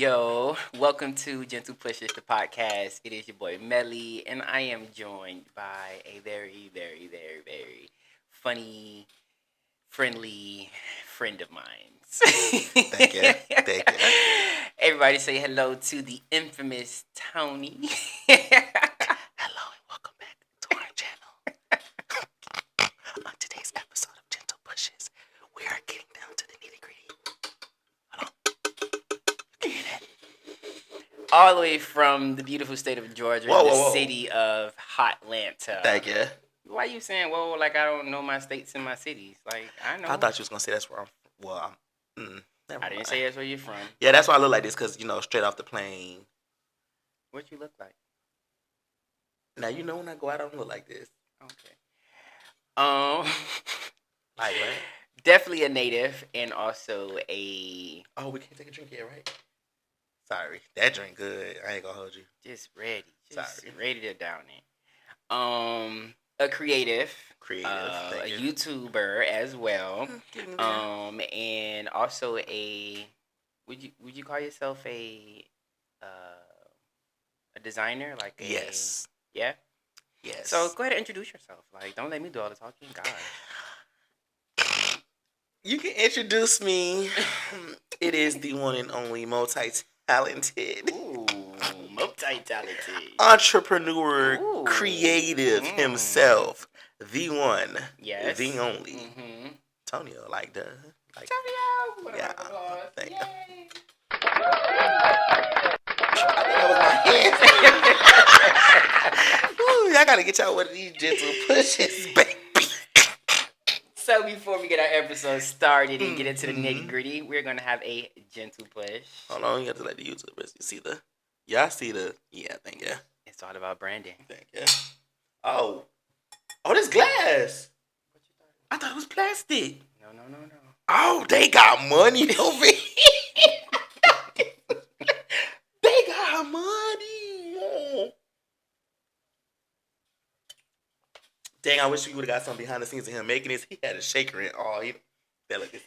Yo, welcome to Gentle Pushes, the podcast. It is your boy Melly, and I am joined by a very, very, very, very funny, friendly friend of mine. Thank you. Thank you. Everybody say hello to the infamous Tony. Hello and welcome back to our channel. On today's episode of Gentle Pushes, we are getting down to the nitty gritty. Hold on. You can hear that? All the way from the beautiful state of Georgia, Whoa. city of Hotlanta. Thank you. Why you saying, whoa, like I don't know my states and my cities? Like, I know. I thought you was going to say that's where I'm never I didn't mind. say that's where you're from. Yeah, that's why I look like this, because, straight off the plane. What you look like? Now, when I go out, I don't look like this. Okay. Like what? Definitely a native and also a... Oh, we can't take a drink yet, right? Sorry. That drink good. I ain't going to hold you. Just ready. Sorry. Ready to down it. A creative. Thank a you. YouTuber as well. And also a... Would you call yourself a designer? Like a... Yes. Yeah? Yes. So go ahead and introduce yourself. Like, don't let me do all the talking. God. You can introduce me. It is the one and only multi-talented. Ooh, multi-talented. Entrepreneur, Ooh. creative himself. The one. Yes. The only. Mm-hmm. Tonio, like the... Like, Tonio! Yeah. Thank you. Yay! I think that was my hand. Ooh, y'all gotta get y'all one of these gentle pushes, baby. So before we get our episode started and get into the nitty gritty, we're gonna have a gentle push. Hold on, you have to let the YouTubers. You see the... Yeah, I see the... Yeah, thank you. It's all about branding. Thank you. Oh, this glass. I thought it was plastic. No. Oh, they got money over here. They got money. Oh. Dang, I wish we would have got something behind the scenes of him making this. He had a shaker in all. He felt like this.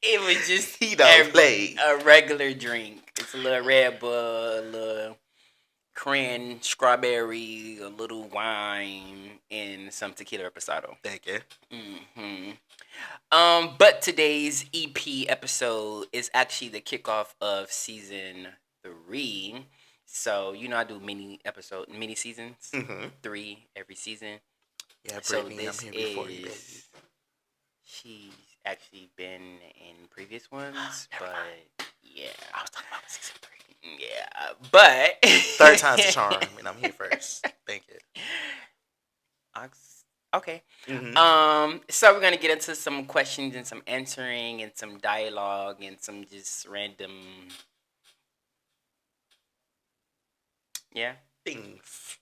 It was just He don't play. A regular drink. It's a little Red Bull, a little cran strawberry, a little wine, and some tequila reposado. Thank you. But today's EP episode is actually the kickoff of season 3. So I do mini seasons, 3 every season. Yeah, So Brittany, this I'm here before you, baby. She's actually been in previous ones, but yeah. I was talking about season 3. Yeah, but Third time's the charm, and I'm here first. Thank you. Okay. So we're gonna get into some questions and some answering and some dialogue and some just random, things.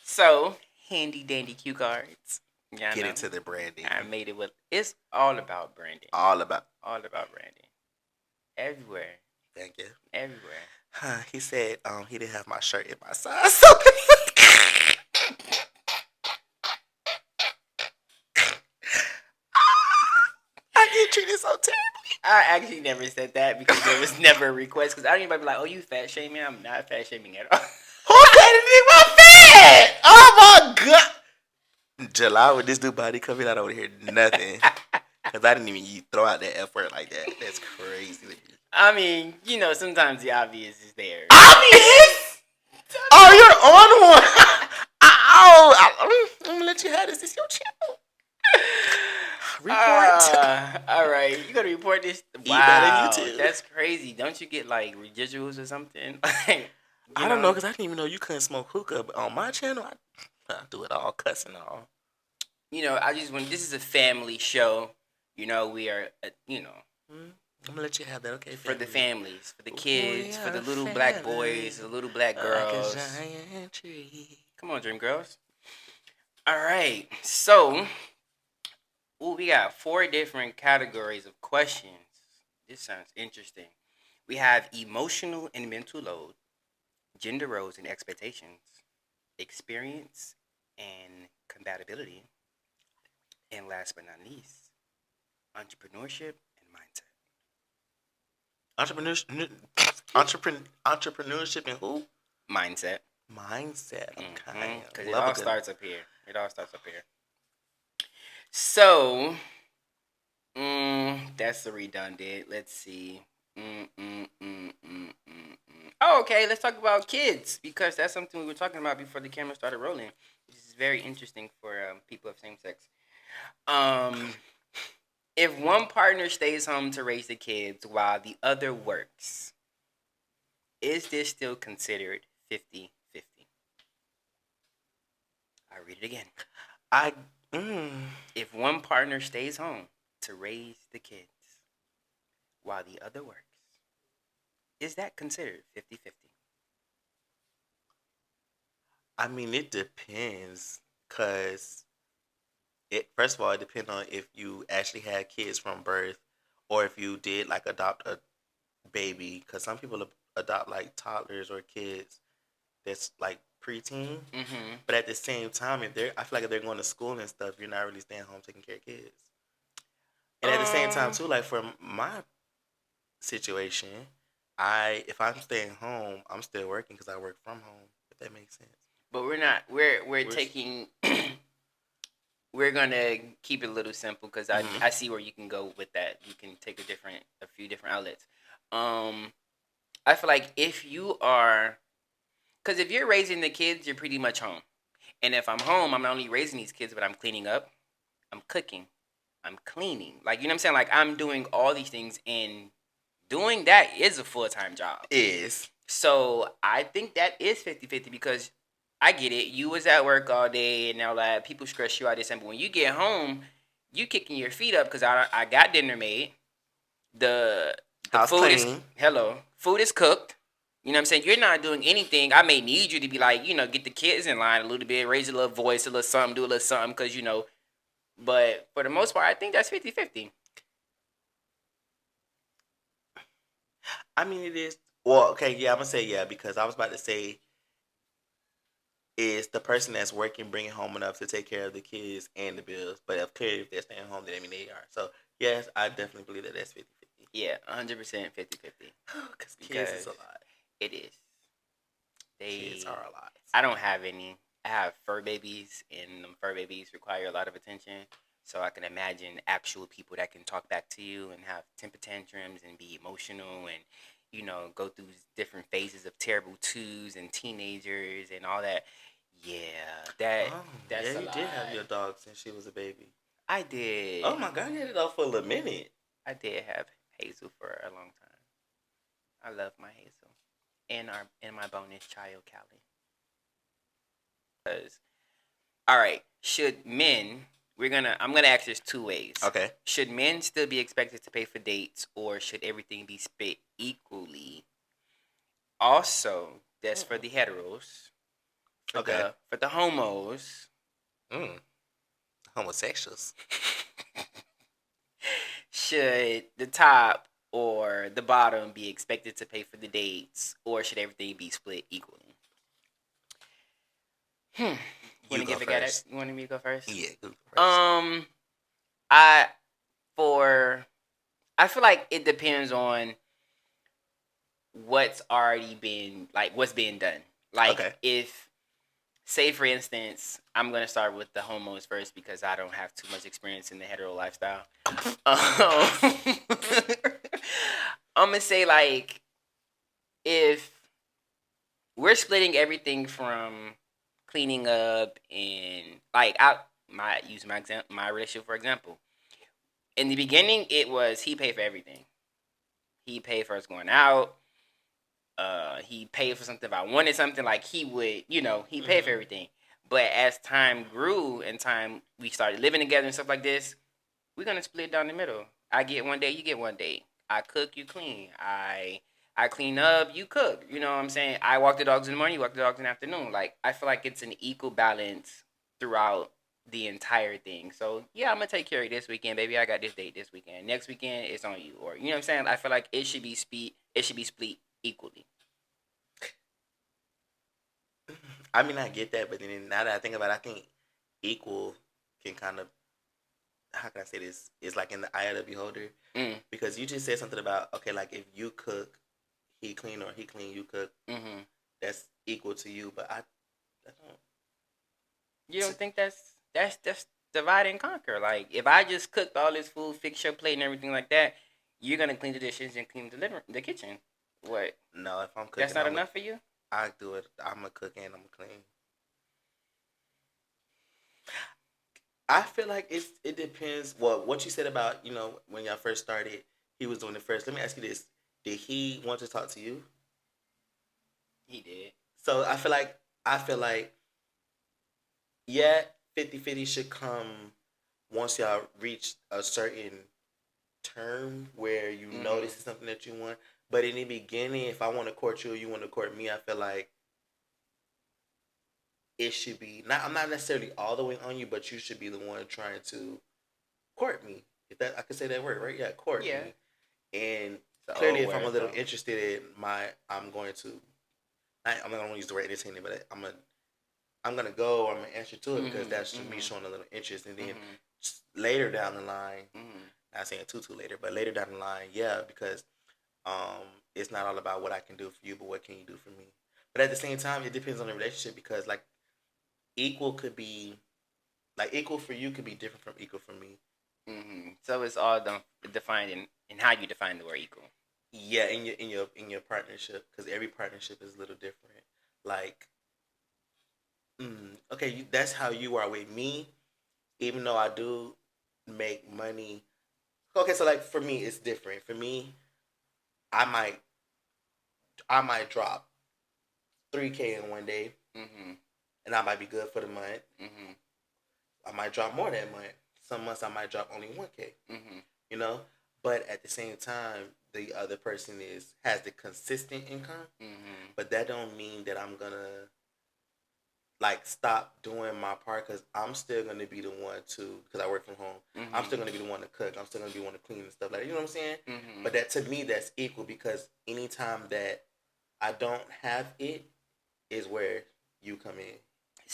So handy dandy cue cards. Yeah, Get into the branding. I made it with. It's all about branding. All about branding. Everywhere. Thank you. Everywhere. He said he didn't have my shirt in my size. I get treated so terribly. I actually never said that because there was never a request. Because I don't even be like, "Oh, you fat shaming?" I'm not fat shaming at all. Who said anything about fat? Oh my god! July with this new body coming out over here, nothing. Because I didn't even throw out that F word like that. That's crazy. I mean, sometimes the obvious is there. Obvious? Oh, you're on one. I'm gonna let you have this. This is your channel. Report. All right, you gotta report this. Wow, YouTube. That's crazy. Don't you get like residuals or something? I don't know, because I didn't even know you couldn't smoke hookah. But on my channel, I do it all, cussing all. I just this is a family show. We are, I'm gonna let you have that, okay? For the families, for the kids, for the little black boys, the little black girls. Like a giant tree. Come on, dream girls. All right, so we got 4 different categories of questions. This sounds interesting. We have emotional and mental load, gender roles and expectations, experience and compatibility, and last but not least, entrepreneurship and mindset. Entrepreneurship. Entrepreneurship and who? Mindset. Mindset. Okay. Because it Love a all good. starts up here. It all starts up here. So, that's the redundant. Let's see. Oh, okay. Let's talk about kids because that's something we were talking about before the camera started rolling. This is very interesting for people of same sex. Um, if one partner stays home to raise the kids while the other works, is this still considered 50-50? I read it again. I. Mm, If one partner stays home to raise the kids while the other works, is that considered 50-50? I mean, it depends. Cause it first of all, it depends on if you actually had kids from birth, or if you did like adopt a baby. Cause some people adopt like toddlers or kids that's like preteen. Mm-hmm. But at the same time, I feel like if they're going to school and stuff, you're not really staying home taking care of kids. And at the same time, Um, too, like for my situation, I if I'm staying home, I'm still working because I work from home. If that makes sense. but we're not. We're We're. taking. We're gonna keep it a little simple because Mhm. I see where you can go with that. You can take a few different outlets. Um, I feel like if you are, because if you're raising the kids, you're pretty much home. And if I'm home, I'm not only raising these kids, but I'm cleaning up, I'm cooking, I'm cleaning. Like, you know what I'm saying? Like, I'm doing all these things, and doing that is a full time job. Is. So I think that is 50-50 because I get it. You was at work all day and now like people stress you out this, but when you get home, you kicking your feet up because I got dinner made. The the House food is clean. hello. Food is cooked. You know what I'm saying? You're not doing anything. I may need you to be like, get the kids in line a little bit, raise a little voice, a little something, do a little something, because but for the most part, I think that's 50-50. I mean, it is. Well, okay, yeah, I'm gonna say yeah because I was about to say is the person that's working bringing home enough to take care of the kids and the bills. But if clearly if they're staying home, then I mean they are. So yes, I definitely believe that that's 50-50. Yeah, 100% 50-50 Because kids is because a lot. it is. Kids They are a lot. I don't have any. I have fur babies, and them fur babies require a lot of attention. So I can imagine actual people that can talk back to you and have temper tantrums and be emotional and go through different phases of terrible twos and teenagers and all that. Yeah, Oh, yeah, that's a you lot. did have your dog since she was a baby. I did. Oh my god, you had it off for a little minute. I did have Hazel for a long time. I love my Hazel and my bonus child Callie. Because all right, should men? I'm gonna ask this two ways. Okay. Should men still be expected to pay for dates, or should everything be split equally? Also, that's for the heteros. For Okay. the homos, Mm. Homosexuals. should the top or the bottom be expected to pay for the dates, or should everything be split equally? Hmm. You Want to go give a go at it? first. You want me to go first? Yeah, go first. I for I feel like it depends on what's already been like what's being done. Like Okay. if say for instance, I'm gonna start with the homos first because I don't have too much experience in the hetero lifestyle. I'm gonna say like if we're splitting everything from cleaning up and like I my use my example my relationship for example. In the beginning, it was he paid for everything. He paid for us going out. He paid for something if I wanted something. Like he would, he paid for everything. But as time grew and time we started living together and stuff like this, we're gonna split down the middle. I get one day, you get one day. I cook, you clean. I clean up, you cook. You know what I'm saying? I walk the dogs in the morning, you walk the dogs in the afternoon. Like I feel like it's an equal balance throughout the entire thing. So yeah, I'm gonna take care of this weekend, baby. I got this date this weekend. Next weekend it's on you. Or you know what I'm saying? I feel like it should be split equally. I mean, I get that, but then now that I think about it, I think equal can kind of, how can I say this? It's like in the eye of the beholder Mm. because you just said something about okay, like if you cook, he clean or he clean, you cook. Mm-hmm. That's equal to you. But I don't. You don't think that's divide and conquer? Like if I just cooked all this food, fix your plate and everything like that, you're gonna clean the dishes and clean the kitchen. What? No, if I'm That's cooking, not enough for you? I do it. I'm a cook and I'm a clean. I feel like it depends. Well, what you said about when y'all first started, he was doing it first. Let me ask you this: did he want to talk to you? He did. So I feel like yeah, 50-50 should come once y'all reach a certain term where you know Mm-hmm. this is something that you want. But in the beginning, if I want to court you, or you want to court me, I feel like it should be not. I'm not necessarily all the way on you, but you should be the one trying to court me. If that I could say that word, right? Yeah, court Yeah. me. And It's an clearly, old if I'm a word little though. interested in I'm going to. I'm not going to use the word entertaining, but I'm gonna go. I'm gonna answer to it because Mm-hmm. that's me Mm-hmm. showing a little interest. And then Mm-hmm. later down the line, Mm-hmm. not saying too later, but later down the line, yeah, because um, it's not all about what I can do for you, but what can you do for me. But at the same time, it depends on the relationship because like equal could be like equal for you could be different from equal for me. Mm-hmm. So it's all defined in how you define the word equal. Yeah, in your partnership because every partnership is a little different. Like, okay, that's how you are with me. Even though I do make money. Okay, so like for me, it's different. For me, I might I might drop 3K in one day, Mm-hmm. and I might be good for the month. Mm-hmm. I might drop more that month. Some months I might drop only 1K. Mm-hmm. You know, but at the same time, the other person is has the consistent income. Mm-hmm. But that don't mean that I'm gonna like stop doing my part because I'm still gonna be the one to because I work from home. I'm Mm-hmm. still gonna be the one to cook. I'm still gonna be the one to clean and stuff like that. You know what I'm saying? Mm-hmm. But that to me that's equal because anytime that I don't have it is where you come in.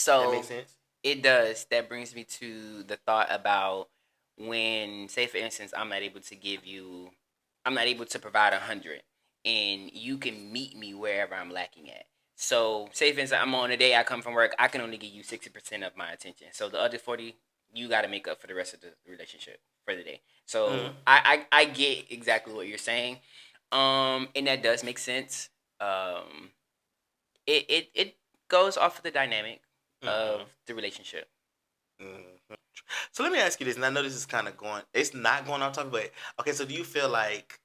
That makes So sense. it does. That brings me to the thought about when, say, for instance, I'm not able to provide 100, and you can meet me wherever I'm lacking at. So, say for instance, I'm on a day I come from work, I can only give you 60% of my attention. So the other 40, you got to make up for the rest of the relationship for the day. So Mm-hmm. I get exactly what you're saying, and that does make sense. Um, it goes off of the dynamic of Mm-hmm. the relationship. Mm-hmm. So let me ask you this, and I know this is kind of going. It's not going on topic, but okay. So do you feel like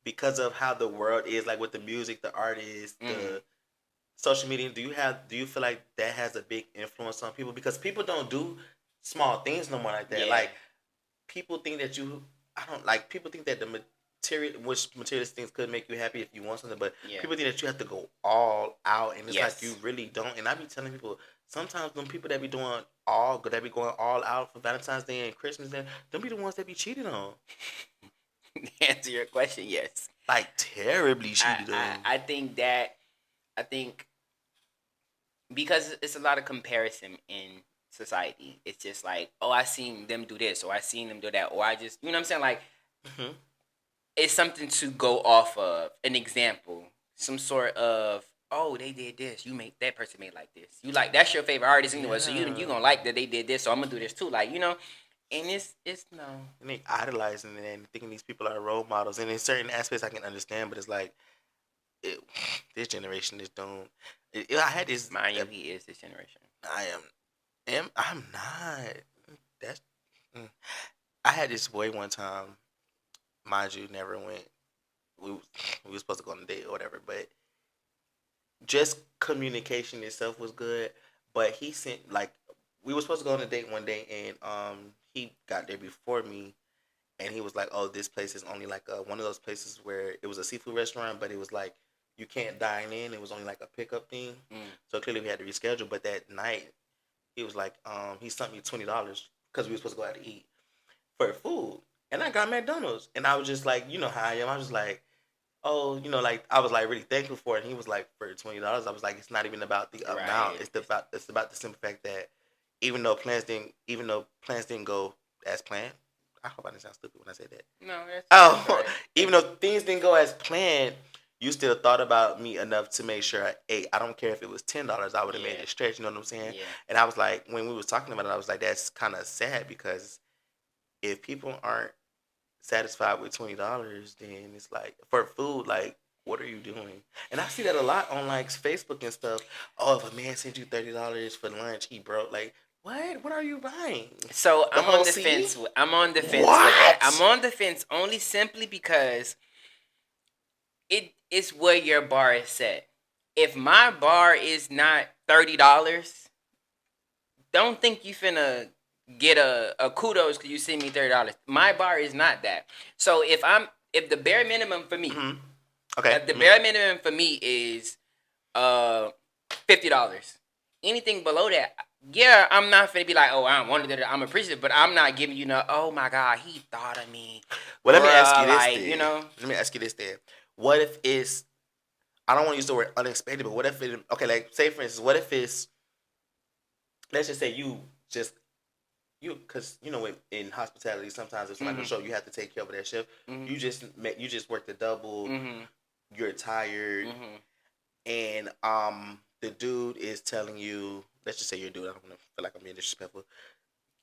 because of how the world is, like with the music, the artists, Mm. the social media, do you feel like that has a big influence on people? Because people don't do small things no more like that. Yeah. Like people think that you, I don't like people think that the material, which materialist things could make you happy if you want something, but Yeah. people think that you have to go all out, and it's like you Yes. really don't. And I be telling people sometimes them people that be doing that be going all out for Valentine's Day and Christmas Day, them be the ones that be cheated on, Answer your question, yes. like terribly I, cheated I on. I think that I think because it's a lot of comparison in society. It's just like, oh, I seen them do this, or I seen them do that, or I just, you know what I'm saying? Like, Mm-hmm. it's something to go off of. An example, some sort of, oh, they did this. You make that person made like this. You like that's your favorite artist anyway, so you Yeah. gonna like that they did this. So I'm gonna do this too. Like you know, and it's no. And they idolizing it and thinking these people are role models. And in certain aspects, I can understand, but it's like it, this generation is doomed. I had this. Mind you, he is this generation. I I'm not. That's. mm. I had this boy one time. Mind you, never went. We we were supposed to go on a date or whatever, but just communication itself was good. But he sent like we were supposed to go on a date one day, and he got there before me, and he was like, "Oh, this place is only like one of those places where it was a seafood restaurant, but it was like you can't dine in. It was only like a pickup thing. Mm. So clearly we had to reschedule. But that night, he was like, he sent me $20 because we were supposed to go out to eat for food, and I got McDonald's, and I was just like, you know how I am. I was just like, oh, like I was like really thankful for it. And he was like, for $20, I was like, it's not even about the amount. Right. It's about the simple fact that even though plans didn't go as planned. I hope I didn't sound stupid when I said that. No, that sounds Oh, right. even though things didn't go as planned, you still thought about me enough to make sure I ate. I don't care if it was $10. I would have made Yeah. it stretch. You know what I'm saying? Yeah. And I was like, when we was talking about it, I was like, that's kind of sad because if people aren't satisfied with $20, then it's like for food, like what are you doing? And I see that a lot on like Facebook and stuff. Oh, if a man sent you $30 for lunch, he broke. Like, what? What are you buying? So The I'm whole on the CD? fence. I'm on the fence with that. I'm What? on the fence only simply because it is where your bar is set. If my bar is not $30, don't think you finna get a kudos because you send me $30. My bar is not that. So if the bare minimum for me, Mm-hmm. Okay. the Mm-hmm. bare minimum for me is uh $50. Anything below that, yeah, I'm not finna be like, oh, I don't want it. I'm appreciative, but I'm not giving you no. Oh my God, he thought of me, Well, let me ask you bruh. this Like you then. know, Let me ask you this then. What if it's, I don't want to use the word unexpected, but what if it, okay, like say for instance, what if it's, let's just say you just, you, because you know in hospitality sometimes if somebody don't mhm, show up, you have to take care of that shift. mhm, You just worked a double, mhm, you're tired, mhm. and the dude is telling you, let's just say your dude, I don't want to feel like I'm being disrespectful.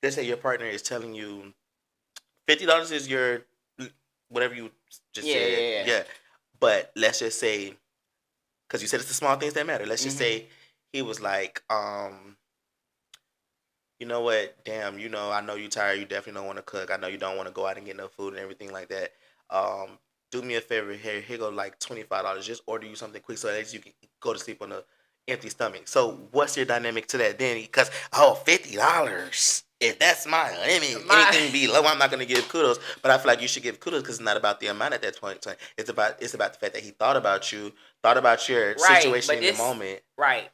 Let's say your partner is telling you $50 is your whatever you just Yeah, said, yeah, yeah. yeah. But let's just say, because you said it's the small things that matter. Let's just Mhm. say he was like, you know what? Damn, you know, I know you tired. You definitely don't want to cook. I know you don't want to go out and get no food and everything like that. Do me a favor here. Here go like $25. Just order you something quick so at least you can go to sleep on a empty stomach. So what's your dynamic to that then? Because $50. If that's my limit, My anything below, I'm not gonna give kudos. But I feel like you should give kudos because it's not about the amount at that point in time. It's about the fact that he thought about you, thought about your right, situation but in the this moment. right.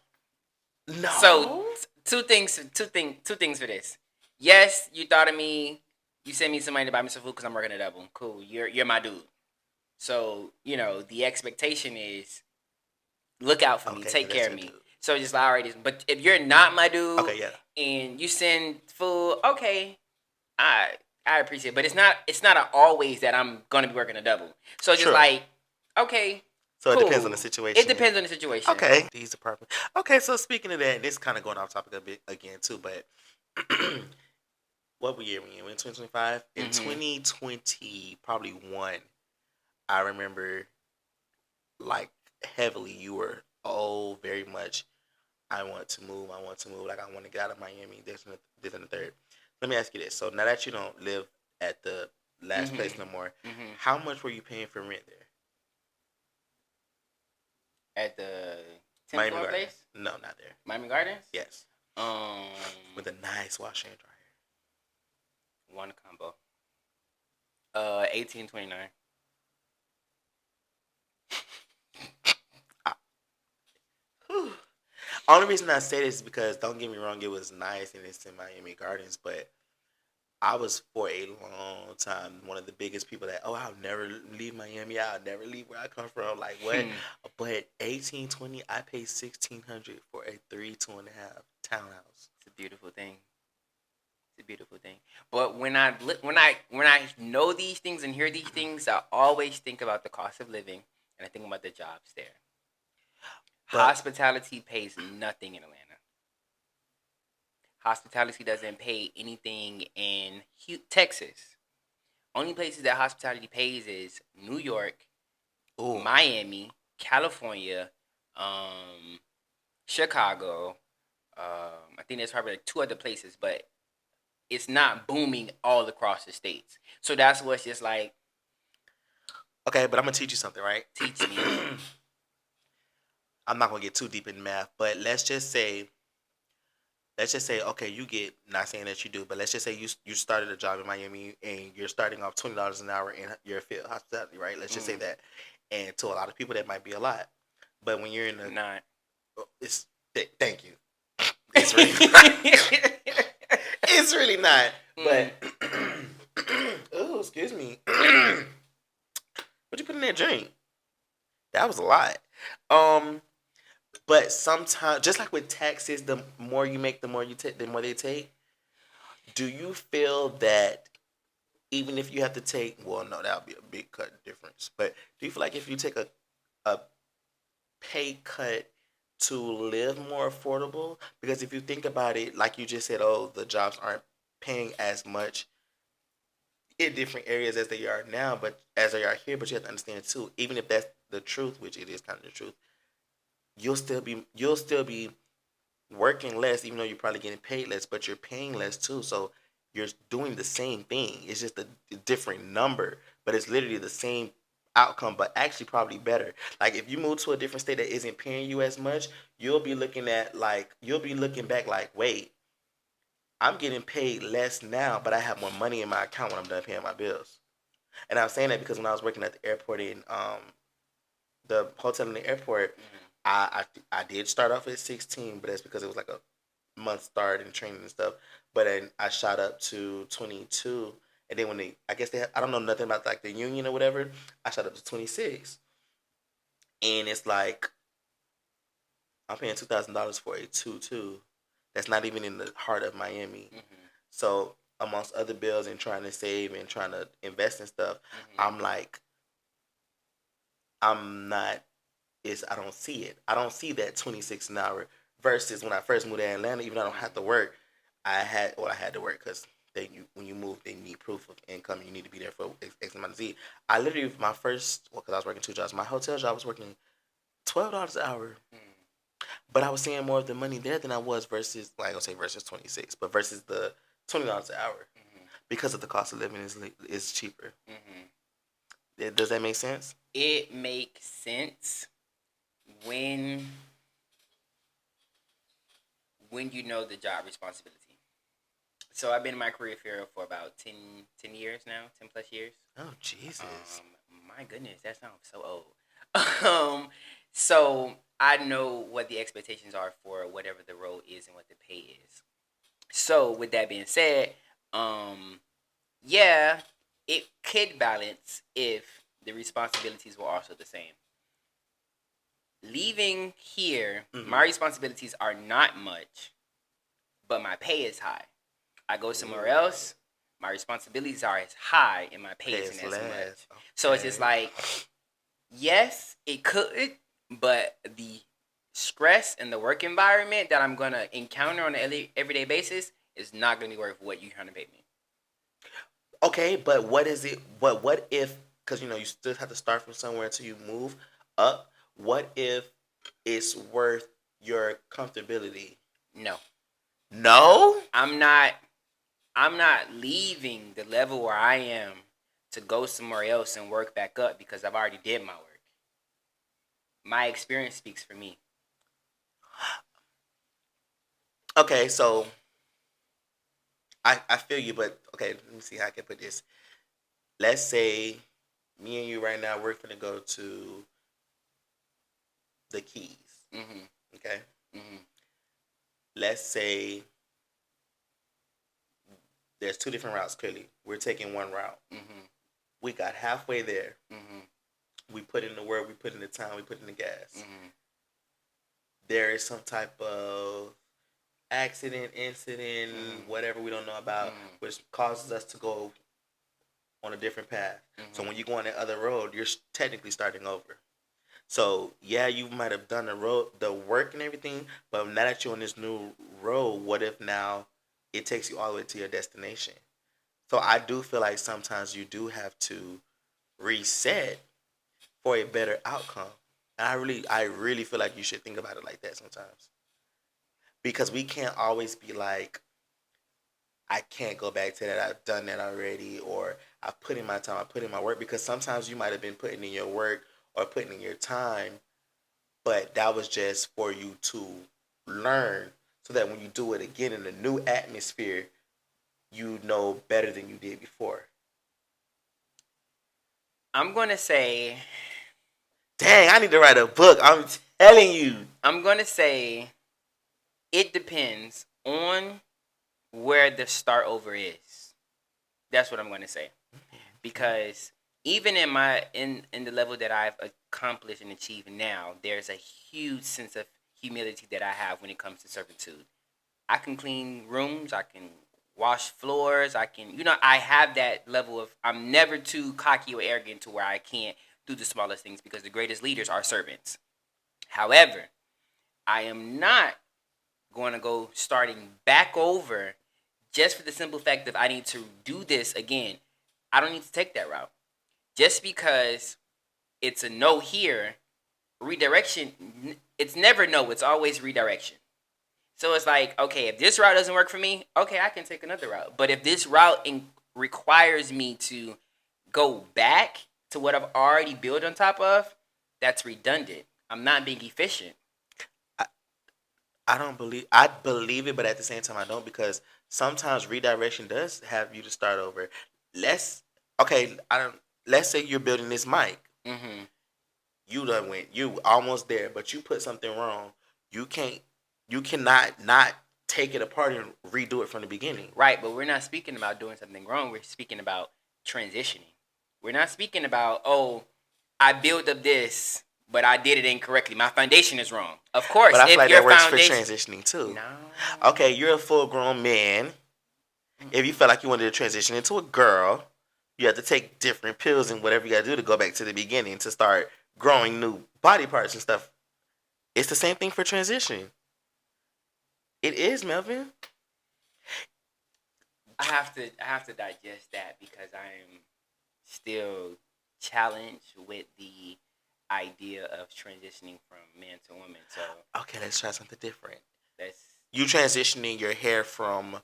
So No. two things for this. Yes, you thought of me. You sent me some money to buy me some food because I'm working a double. Cool. You're my dude. So you know the expectation is look out for me, Okay, take because that's care of your me. dude. So just like already. But if you're not my dude Okay, yeah. and you send food, okay, I I appreciate it. But it's not a always that I'm gonna be working a double. So just Sure. like okay, So it depends on the cool. It situation. depends on the situation. Okay. These apartments. Okay, so speaking of that, this kind of going off topic a bit again too, but what year we in? We in 2025? In Mm-hmm. 2020, probably one, I remember like heavily you were oh very much I want to move, I want to move, like I want to get out of Miami, this and the third. Let me ask you this. So now that you don't live at the last place no more, Mm-hmm. Mm-hmm. how much were you paying for rent there? At the 10th Miami floor Gardens. place, No, not there. Miami Gardens. Yes. Um, With a nice washer and dryer. one combo. 1829. Whew. Only reason I say this is because don't get me wrong, it was nice and it's in Miami Gardens, but I was for a long time one of the biggest people that I'll never leave Miami, I'll never leave where I come from. Like what? Hmm. But 1820, I paid 1600 for a 3, 2.5 townhouse. It's a beautiful thing. It's a beautiful thing. But when I know these things and hear these things, I always think about the cost of living and I think about the jobs there. But Hospitality pays nothing in Atlanta. Hospitality doesn't pay anything in Texas. Only places that hospitality pays is New York, ooh, Miami, California, um, Chicago. I think there's probably like two other places, but it's not booming all across the states. So that's what's just like, okay, but I'm gonna teach you something, right? teach me. I'm not gonna get too deep in math, but let's just say, okay, you get, not saying that you do, but let's just say you started a job in Miami and you're starting off $20 an hour in your field hospitality, right? Let's just say Mm, that, and to a lot of people that might be a lot, but when you're in a, not. it's thank you, it's really not. It's really not, Mm. but oh, excuse me, what you put in that drink? That was a lot. Um, but sometimes, just like with taxes, the more you make, the more you take, the more they take. Do you feel that even if you have to take, well, no, that would be a big cut difference. But do you feel like if you take a a pay cut to live more affordable, because if you think about it, like you just said, oh, the jobs aren't paying as much in different areas as they are now, but as they are here. But you have to understand too, even if that's the truth, which it is kind of the truth, you'll still be working less, even though you're probably getting paid less, but you're paying less too. So you're doing the same thing. It's just a different number, but it's literally the same outcome, but actually probably better. Like if you move to a different state that isn't paying you as much, you'll be looking back like, wait, I'm getting paid less now, but I have more money in my account when I'm done paying my bills. And I'm saying that because when I was working at the airport in the hotel in the airport, I did start off at 16, but that's because it was like a month start and training and stuff. But then I shot up to 22, and then when I guess I don't know nothing about like the union or whatever. I shot up to 26, and it's like I'm paying $2,000 for a two. That's not even in the heart of Miami. So amongst other bills and trying to save and trying to invest in stuff, I'm like, I'm not. I don't see it. I don't see that 26 an hour versus when I first moved to Atlanta. Even though I don't have to work, I had to work because when you move, they need proof of income. You need to be there for X amount of Z. I literally my first, well, because I was working two jobs. My hotel job was working $12 an hour, but I was seeing more of the money there than I was versus, like I gonna say versus 26, but versus the $20 an hour because of the cost of living is cheaper. Does that make sense? It makes sense when you know the job responsibility. So I've been in my career field for about 10 years now, 10 plus years. Oh Jesus! My goodness, that sounds so old. um, so I know what the expectations are for whatever the role is and what the pay is. So with that being said, yeah, it could balance if the responsibilities were also the same. Leaving here, my responsibilities are not much, but my pay is high. I go somewhere else, my responsibilities are as high and my pay isn't as much. So it's just like, yes, it could, but the stress and the work environment that I'm gonna encounter on an everyday basis is not gonna be worth what you're trying to pay me. Okay, but what is it? What if? Because you still have to start from somewhere until you move up. What if it's worth your comfortability? No, No. I'm not. I'm not leaving the level where I am to go somewhere else and work back up because I've already did my work. My experience speaks for me. Okay, so I feel you, but okay, let me see how I can put this. Let's say me and you right now we're gonna go to the Keys. Mm-hmm. Okay. Mm-hmm. Let's say there's two different routes. Clearly, we're taking one route. Mm-hmm. We got halfway there. Mm-hmm. We put in the work. We put in the time. We put in the gas. Mm-hmm. There is some type of accident, incident, whatever we don't know about, which causes us to go on a different path. So when you go on that other road, you're technically starting over. So yeah, you might have done the work and everything, but now that you're on this new road, what if now it takes you all the way to your destination? So I do feel like sometimes you do have to reset for a better outcome. And I really feel like you should think about it like that sometimes, because we can't always be like, I can't go back to that. I've done that already, or I've put in my time. I put in my work, because sometimes you might have been putting in your work or putting in your time, but that was just for you to learn, so that when you do it again in a new atmosphere, you know better than you did before. I'm gonna say. Dang, I need to write a book. I'm telling you. I'm gonna say it depends on where the start over is. That's what I'm gonna say. Because even in the level that I've accomplished and achieved now, there's a huge sense of humility that I have when it comes to servitude. I can clean rooms, I can wash floors, I can I have that level of, I'm never too cocky or arrogant to where I can't through the smallest things because the greatest leaders are servants. However, I am not going to go starting back over just for the simple fact that I need to do this again. I don't need to take that route. Just because it's a no here, redirection, it's never no, it's always redirection. So it's like, okay, if this route doesn't work for me, okay, I can take another route. But if this route requires me to go back to what I've already built on top of, that's redundant. I'm not being efficient. I, I don't believe I believe it, but at the same time I don't, because sometimes redirection does have you to start over. Let's okay. I don't. Let's say you're building this mic. Mm-hmm. You done went. You almost there, but you put something wrong. You can't. You cannot not take it apart and redo it from the beginning. Right, but we're not speaking about doing something wrong. We're speaking about transitioning. We're not speaking about, oh, I built up this, but I did it incorrectly. My foundation is wrong. Of course, But I feel if like your that works for foundation, transitioning too. no, Okay, you're a full grown man. If you felt like you wanted to transition into a girl, you have to take different pills and whatever you got to do to go back to the beginning to start growing new body parts and stuff. It's the same thing for transition. It is, Melvin. I have to digest that because I am still challenged with the idea of transitioning from man to woman. So Okay, let's try something different. that's You transitioning your hair from,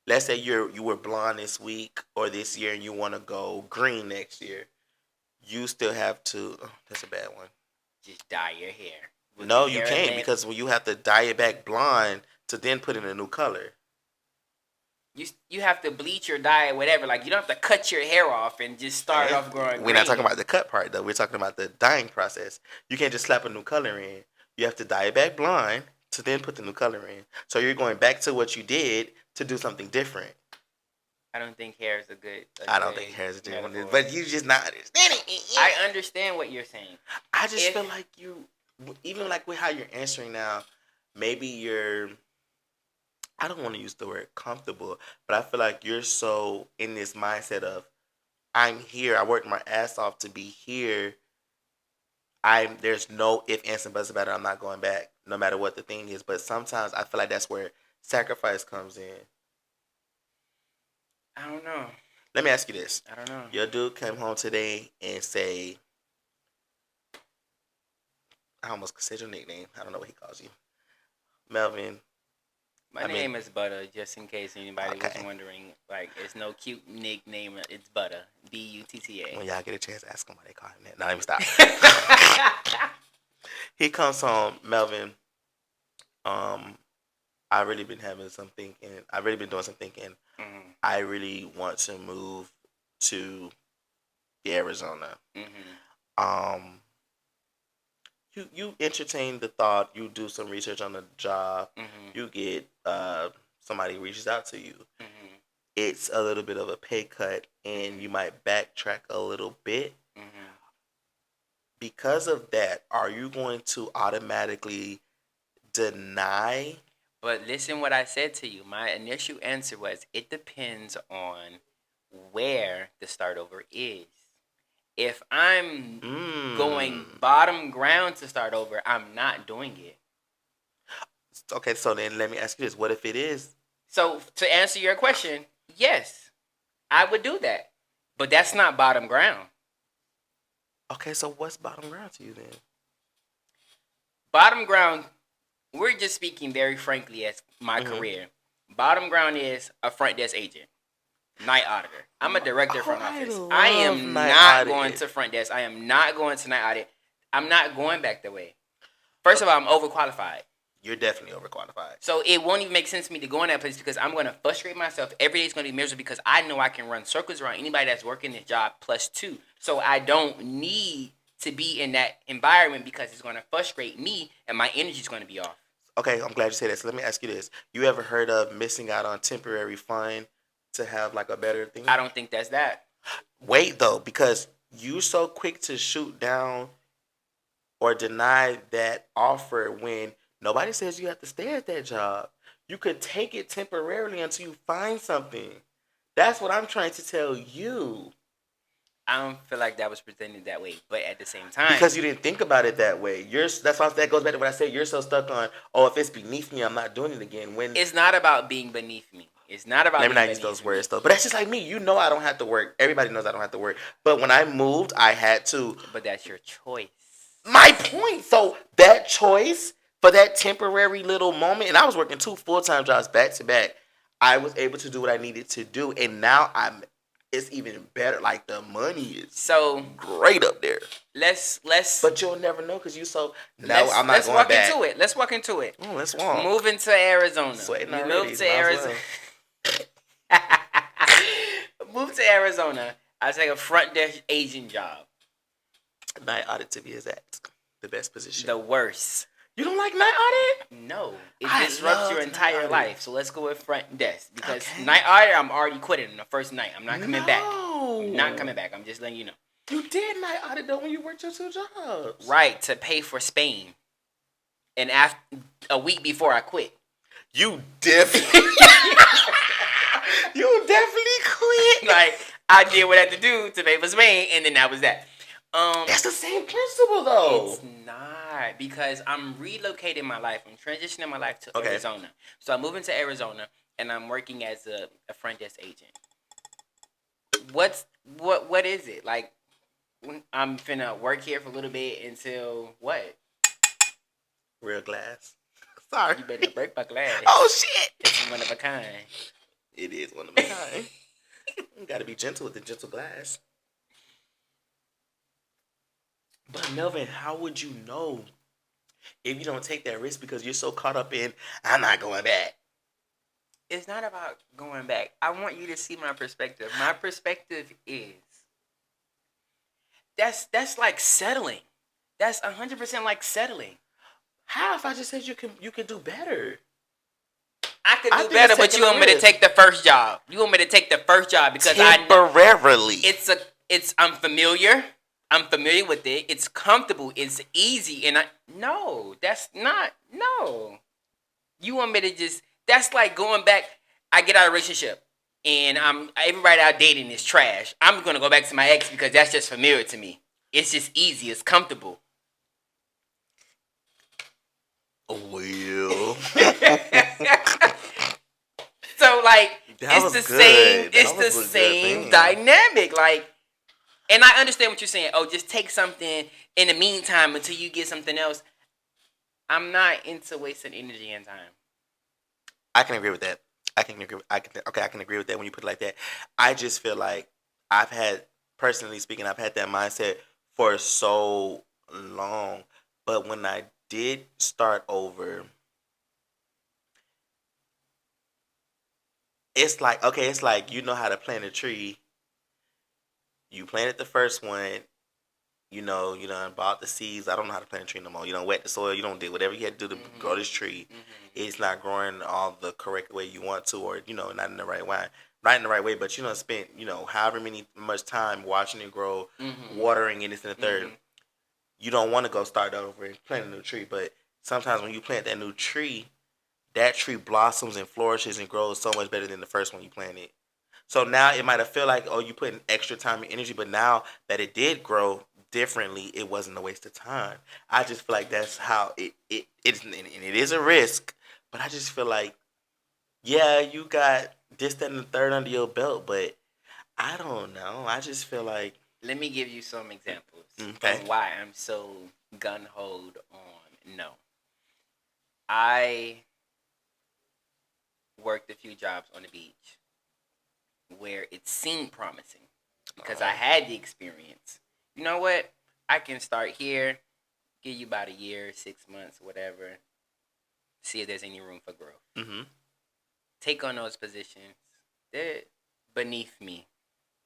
let's say you were blonde this week or this year and you want to go green next year. You still have to. Oh, that's a bad one. just dye your hair. With the No, you hair can't, length, because when you have to dye it back blonde to then put in a new color. you have to bleach or dye or whatever. Like you don't have to cut your hair off and just start off growing We're green. not talking about the cut part though. We're talking about the dyeing process. You can't just slap a new color in. You have to dye it back blonde to then put the new color in. So you're going back to what you did to do something different. I don't think hair is a good. I don't think hair is a different, metaphor. but you just not understanding it. I understand what you're saying. I just If- feel like you, even like with how you're answering now, maybe you're. I don't want to use the word comfortable, but I feel like you're so in this mindset of I'm here. I worked my ass off to be here. There's no if, ands, and buts about it. I'm not going back, no matter what the thing is. But sometimes I feel like that's where sacrifice comes in. I don't know. Let me ask you this: I don't know. your dude came home today and say, I almost said your nickname. I don't know what he calls you, Melvin. My name is Butter, just in case anybody was wondering. Like, it's no cute nickname. It's Butter. Butta. When y'all get a chance, ask him why they call him that. No, let me stop. He comes home, Melvin. I really been having some thinking. I really been doing some thinking. Mm-hmm. I really want to move to Arizona. Mm-hmm. You entertain the thought. You do some research on the job. Mm-hmm. You get somebody reaches out to you. Mm-hmm. It's a little bit of a pay cut, and you might backtrack a little bit. Mm-hmm. Because of that, are you going to automatically deny? But listen what I said to you. My initial answer was it depends on where the start over is. If I'm going bottom ground to start over, I'm not doing it. Okay, so then let me ask you this. What if it is? So to answer your question, yes, I would do that. But that's not bottom ground. Okay, so what's bottom ground to you then? Bottom ground, we're just speaking very frankly as my career. Bottom ground is a front desk agent, night auditor. I'm a director front office. I am not going to front desk. I am not going to night audit. I'm not going back that way. First of all, I'm overqualified. You're definitely overqualified. So it won't even make sense to me to go in that place because I'm going to frustrate myself. Every day is going to be miserable because I know I can run circles around anybody that's working this job plus two. So I don't need to be in that environment because it's going to frustrate me and my energy is going to be off. Okay, I'm glad you said that. So let me ask you this. You ever heard of missing out on temporary fund to have like a better thing? I don't think that's that. Wait though, because you're so quick to shoot down or deny that offer when nobody says you have to stay at that job. You could take it temporarily until you find something. That's what I'm trying to tell you. I don't feel like that was presented that way, but at the same time, Because you didn't think about it that way. That's why that goes back to what I said. You're so stuck on, oh, if it's beneath me, I'm not doing it again. When it's not about being beneath me. It's not about let me being not use those beneath me. words though. But that's just like me. You know I don't have to work. Everybody knows I don't have to work. But when I moved, I had to. But that's your choice. My point. So that choice for that temporary little moment, and I was working 2 full-time jobs back to back. I was able to do what I needed to do, and now it's even better. Like the money is So great up there. let's But you'll never know because you so. No, I'm not let's going walk back. into it. Let's walk into it. Oh, let's walk. Moving to Arizona. Sweating You already. move to Arizona. Move to Arizona. I take a front desk agent job. Night audit to be exact. The best position. The worst. You don't like night audit? No, it I disrupts your loved entire night life. audit. So let's go with front desk because Okay. night audit, I'm already quitting on the first night. I'm not coming back. No. I'm not coming back. I'm just letting you know. You did night audit though when you worked your 2 jobs. Right, to pay for Spain, and after a week before I quit. You definitely. You definitely quit. Like I did what I had to do to pay for Spain, and then that was that. That's the same principle though. It's not because I'm relocating my life. I'm transitioning my life to Okay. Arizona. So I'm moving to Arizona, and I'm working as a front desk agent. What is it like? I'm finna work here for a little bit until what? Real glass. Sorry. You better break my glass. Oh shit. It's one of a kind. It is one of a kind. You gotta be gentle with the gentle glass. But Melvin, how would you know if you don't take that risk because you're so caught up in I'm not going back? It's not about going back. I want you to see my perspective. My perspective is that's like settling. That's 100% like settling. How if I just said you can do better? I could I do think better, it's but you taking a want me to risk. take the first job. You want me to take the first job because I know Temporarily. I'm familiar. I'm familiar with it. It's comfortable. It's easy. And no, that's not no. You want me to just that's like going back. I get out of a relationship and everybody out dating is trash. I'm gonna go back to my ex because that's just familiar to me. It's just easy. It's comfortable. Well. So like That it's was the good. same. That It's was the a good same thing. dynamic. Like, and I understand what you're saying. Oh, just take something in the meantime until you get something else. I'm not into wasting energy and time. I can agree with that. I can agree with that when you put it like that. I just feel like personally speaking, I've had that mindset for so long. But when I did start over, it's like you know how to plant a tree. You planted the first one, you done bought the seeds. I don't know how to plant a tree no more. You don't wet the soil. You don't do whatever you had to do to grow this tree. It's not growing all the correct way you want to, or not in the right way. Not in the right way, but spent however much time watching it grow, watering it, this and the third. You don't want to go start over and plant a new tree, but sometimes when you plant that new tree, that tree blossoms and flourishes and grows so much better than the first one you planted. So now it might have felt like, oh, you put in extra time and energy, but now that it did grow differently, it wasn't a waste of time. I just feel like that's how it's, and it is a risk, but I just feel like, yeah, you got this, that, and the third under your belt, but I don't know. I just feel like, Let me give you some examples okay, of why I'm so gun hold on no. I worked a few jobs on the beach where it seemed promising because I had the experience. You know what? I can start here, give you about a year, 6 months, whatever. See if there's any room for growth. Take on those positions. They're beneath me.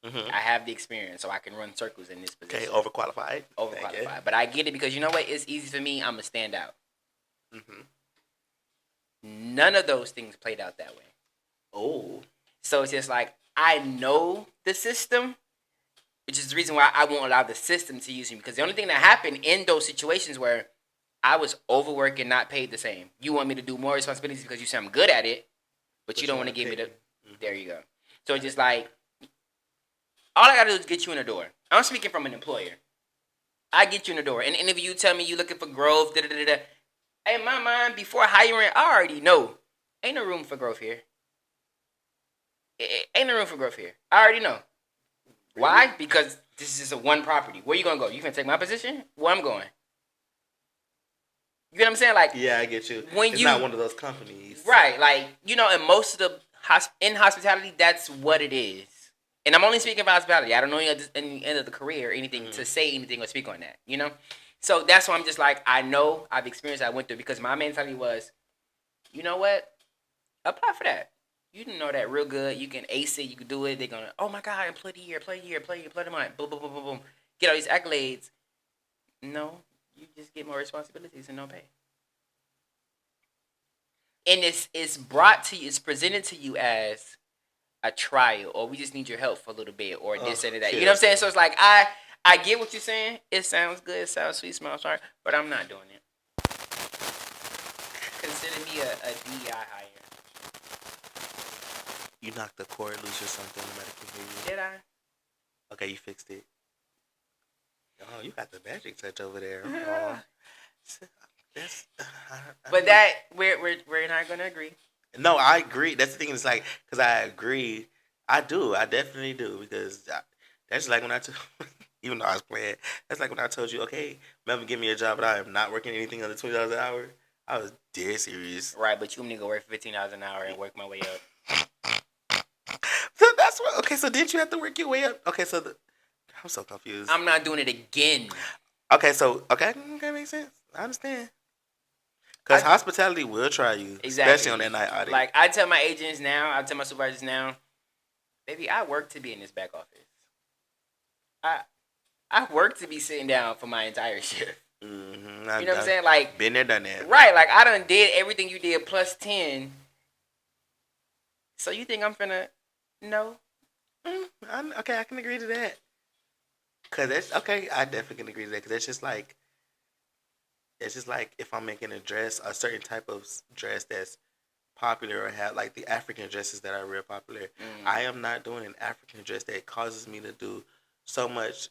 I have the experience, so I can run circles in this position. okay, overqualified. Overqualified. But I get it because you know what? It's easy for me. I'm going to stand out. None of those things played out that way. Oh. So it's just like, I know the system, which is the reason why I won't allow the system to use me. Because the only thing that happened in those situations where I was overworked and not paid the same. You want me to do more responsibilities because you say I'm good at it, but you don't want to give me the... There you go. So it's just like, all I gotta do is get you in the door. I'm speaking from an employer. I get you in the door. In the interview, you tell me you looking for growth. Da da da da. In my mind, before hiring, I already know. Ain't no room for growth here. Ain't no room for growth here. I already know. Really? Why? Because this is a one property. Where you gonna go? You gonna take my position? Where I'm going? You know what I'm saying? Like, yeah, I get you. When it's you not one of those companies, right? Like, in most of the in hospitality, that's what it is. And I'm only speaking about hospitality. I don't know any end of the career or anything to say anything or speak on that. So that's why I'm just like, I know I've experienced. I went through because my mentality was, you know what? Apply for that. You know that real good. You can ace it. You can do it. They're gonna, oh my God, employee of the year, employee of the year, employee of the month. Boom, boom, boom, boom, boom. Get all these accolades. No, you just get more responsibilities and no pay. And it's brought to you. It's presented to you as a trial, or we just need your help for a little bit, or this and that. You know what I'm saying? So it's like I get what you're saying. It sounds good. It sounds sweet, smells sorry, but I'm not doing it. Consider me a DI hire. You knocked the cord loose or something. Nobody can hear you. Did I? Okay, you fixed it. Oh, you got the magic touch over there. Oh. That's, but that we're not gonna agree. No, I agree. That's the thing. It's like because I agree. I do. I definitely do because that's like when I told. Even though I was playing, that's like when I told you, okay, Melvin, give me a job, but I am not working anything under $20 an hour. I was dead serious. Right, but you want me to go work $15 an hour and work my way up. So that's what. Okay, so didn't you have to work your way up? Okay, so I'm so confused. I'm not doing it again. Okay, so okay, makes sense. I understand. Because hospitality will try you, exactly. Especially on that night audit. Like I tell my agents now, I tell my supervisors now, baby, I work to be in this back office. I work to be sitting down for my entire shift. Mm-hmm. You know what I'm saying? Like been there, done that. Right, like I done did everything you did plus 10. So you think I'm finna no? Okay, I can agree to that. Cause that's okay. I definitely can agree to that. Cause it's just like if I'm making a dress, a certain type of dress that's popular or have like the African dresses that are real popular. I am not doing an African dress that causes me to do so much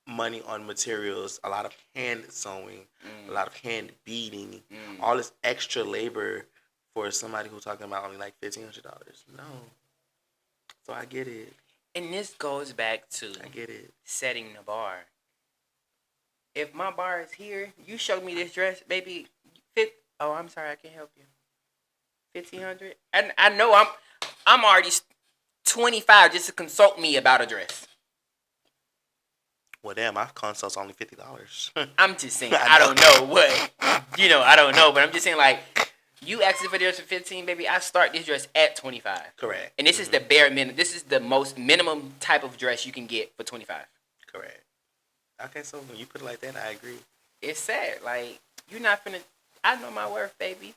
money on materials, a lot of hand sewing, a lot of hand beading, all this extra labor for somebody who's talking about only like $1,500. No. So I get it. And this goes back to I get it. Setting the bar. If my bar is here, you show me this dress, baby. Oh, I'm sorry, I can't help you. 1,500. And I know I'm already 25 just to consult me about a dress. Well, damn, my consult's only $50. I'm just saying, I don't know what, I don't know, but I'm just saying, like, you asking for this for 15, baby. I start this dress at 25. Correct. And this is the bare minimum. This is the most minimum type of dress you can get for 25. Correct. Okay, so when you put it like that, I agree. It's sad. Like, you're not finna. I know my worth, baby.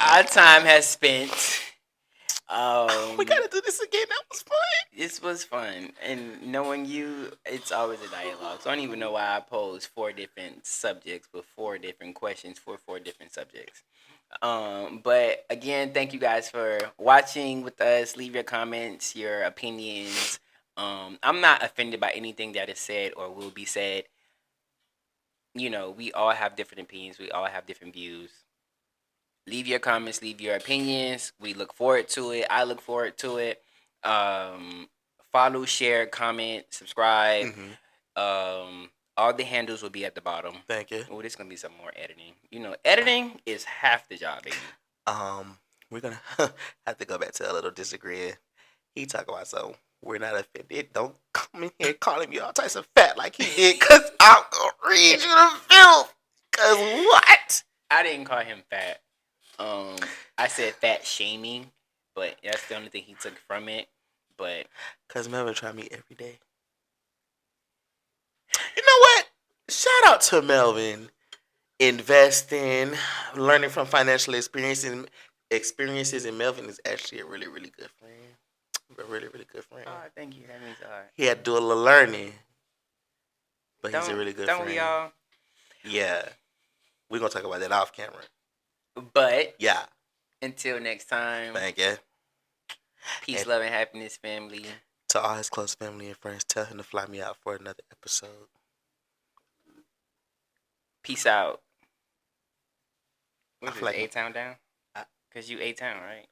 Our time has spent. We gotta do this again. That was fun. This was fun, and knowing you, it's always a dialogue. So I don't even know why I posed 4 different subjects with 4 different questions for 4 different subjects. But again, thank you guys for watching with us. Leave your comments, your opinions. I'm not offended by anything that is said or will be said. We all have different opinions. We all have different views. Leave your comments, leave your opinions. We look forward to it. I look forward to it. Follow, share, comment, subscribe. All the handles will be at the bottom. Thank you. Oh, there's gonna be some more editing. Editing is half the job, baby. We're gonna have to go back to a little disagreeing. He talk about something. We're not offended. Don't come in here calling me all types of fat like he did, cause I'm gonna read you the filth. Cause what? I didn't call him fat. I said fat shaming, but that's the only thing he took from it. But cause Melvin try me every day. You know what? Shout out to Melvin. Investing, learning from financial experiences, and Melvin is actually a really, really good friend. A really, really good friend. Oh, thank you. That means a lot. He had to do a little learning, but he's a really good friend. Don't we all? Yeah. We're going to talk about that off camera. But yeah. Until next time. Thank you. Peace, love, and happiness, family. To all his close family and friends, tell him to fly me out for another episode. Peace out. I What's feel this, like A-Town down? I- Because you A-Town, right?